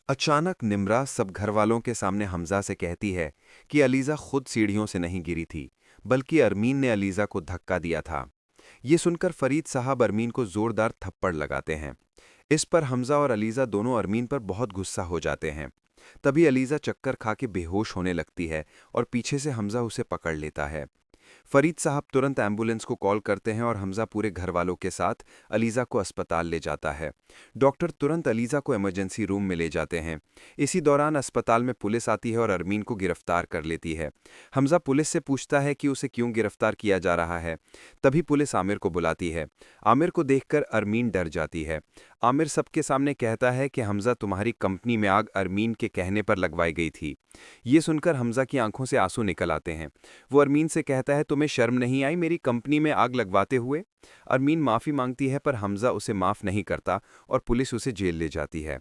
अचानक निम्रा सब घरवालों के सामने हमजा से कहती है कि अलीज़ा खुद सीढ़ियों से नहीं गिरी थी, बल्कि अरमीन ने अलीज़ा को धक्का दिया था। ये सुनकर फरीद साहब अरमीन को जोरदार थप्पड़ लगाते हैं। इस पर हमजा और अलीज़ा दोनों अरमीन पर बहुत गुस्सा हो जाते हैं। तभी अलीज़ा चक्कर खा के बेहोश होने लगती है और पीछे से हमजा उसे पकड़ लेता है। फरीद साहब तुरंत एम्बुलेंस को कॉल करते हैं और हमजा पूरे घर वालों के साथ अलीज़ा को अस्पताल ले जाता है। डॉक्टर तुरंत अलीज़ा को इमरजेंसी रूम में ले जाते हैं। इसी दौरान अस्पताल में पुलिस आती है और अरमीन को गिरफ्तार कर लेती है। हमजा पुलिस से पूछता है कि उसे क्यों गिरफ्तार किया जा रहा है। तभी पुलिस आमिर को बुलाती है। आमिर को देखकर अरमीन डर जाती है। आमिर सबके सामने कहता है कि हमजा तुम्हारी कंपनी में आग अरमीन के कहने पर लगवाई गई थी। ये सुनकर हमजा की आंखों से आंसू निकल आते हैं। वो अरमीन से कहता है, तुम्हें शर्म नहीं आई मेरी कंपनी में आग लगवाते हुए? अरमीन माफ़ी मांगती है पर हमजा उसे माफ़ नहीं करता और पुलिस उसे जेल ले जाती है।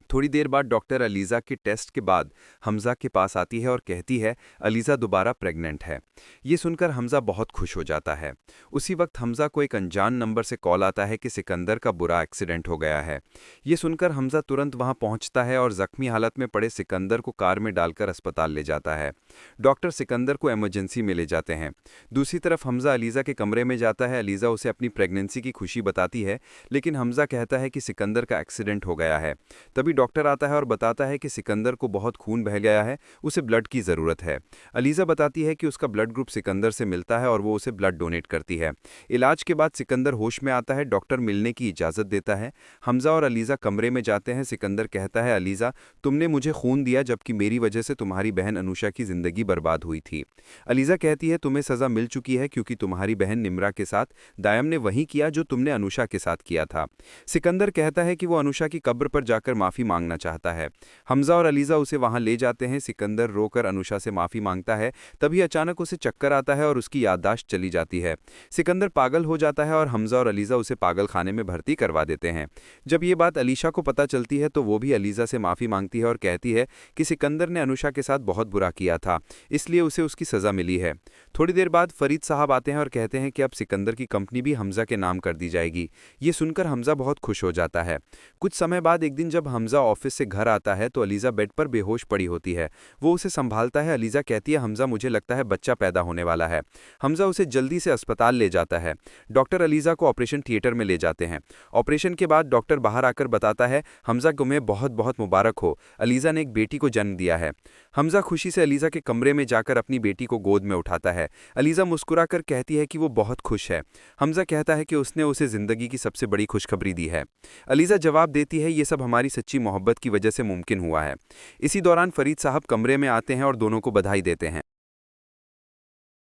थोड़ी देर बाद डॉक्टर अलीज़ा के टेस्ट के बाद हमजा के पास आती है और कहती है अलीज़ा दोबारा प्रेग्नेंट है। ये सुनकर हमजा बहुत खुश हो जाता है। उसी वक्त हमजा को एक अनजान नंबर से कॉल आता है कि सिकंदर का बुरा एक्सीडेंट हो गया है। ये सुनकर हमजा तुरंत वहां पहुंचता है और जख्मी हालत में पड़े सिकंदर को कार में डालकर अस्पताल ले जाता है। डॉक्टर सिकंदर को इमरजेंसी में ले जाते हैं। दूसरी तरफ हमजा अलीज़ा के कमरे में जाता है। अलीज़ा उसे अपनी प्रेगनेंसी की खुशी बताती है, लेकिन हमजा कहता है कि सिकंदर का एक्सीडेंट हो गया है। तभी डॉक्टर आता है और बताता है कि सिकंदर को बहुत खून बह गया है, उसे ब्लड की ज़रूरत है। अलीज़ा बताती है कि उसका ब्लड ग्रुप सिकंदर से मिलता है और वो उसे ब्लड डोनेट करती है। इलाज के बाद सिकंदर होश में आता है। डॉक्टर मिलने की इजाज़त देता है। हमजा और अलीज़ा कमरे में जाते हैं। सिकंदर कहता है, अलीज़ा तुमने मुझे खून दिया जबकि मेरी वजह से तुम्हारी बहन अनुषा की ज़िंदगी बर्बाद हुई थी। अलीज़ा कहती है, तुम्हें सज़ा मिल चुकी है क्योंकि तुम्हारी बहन निम्रा के साथ दायम ने वही किया जो तुमने अनुषा के साथ किया था। सिकंदर कहता है कि वो अनुषा की कब्र पर जाकर माफ़ी मांगना चाहता है। हमजा और अलीज़ा उसे वहां ले जाते हैं। सिकंदर रोकर अनुषा से माफ़ी मांगता है। तभी अचानक उसे चक्कर आता है और उसकी याददाश्त चली जाती है। सिकंदर पागल हो जाता है और हमजा और अलीज़ा उसे पागल खाने में भर्ती करवा देते हैं। जब ये बात अलीशा को पता चलती है तो वो भी अलीज़ा से माफ़ी मांगती है और कहती है कि सिकंदर ने अनुषा के साथ बहुत बुरा किया था, इसलिए उसे उसकी सज़ा मिली है। थोड़ी देर बाद फरीद साहब आते हैं और कहते हैं कि अब सिकंदर की कंपनी भी हमजा के नाम कर दी जाएगी। ये सुनकर हमजा बहुत खुश हो जाता है। कुछ समय बाद एक दिन जब हमजा ऑफिस से घर आता है तो अलीज़ा बेड पर बेहोश पड़ी होती है। वो उसे संभालता है। अलीज़ा कहती है, हमजा मुझे लगता है बच्चा पैदा होने वाला है। हमजा उसे जल्दी से अस्पताल ले जाता है। डॉक्टर अलीज़ा को ऑपरेशन थिएटर में ले जाते हैं। ऑपरेशन के बाद डॉक्टर बाहर आकर बताता है, हमजा तुम्हें बहुत बहुत मुबारक हो, अलीज़ा ने एक बेटी को जन्म दिया है। हमजा खुशी से अलीज़ा के कमरे में जाकर अपनी बेटी को गोद में उठाता है। अलीज़ा मुस्कुराकर कहती है कि वो बहुत खुश है। हमजा कहता है कि उसने उसे ज़िंदगी की सबसे बड़ी खुशखबरी दी है। अलीज़ा जवाब देती है, ये सब हमारी सच्ची मोहब्बत की वजह से मुमकिन हुआ है। इसी दौरान फरीद साहब कमरे में आते हैं और दोनों को बधाई देते हैं।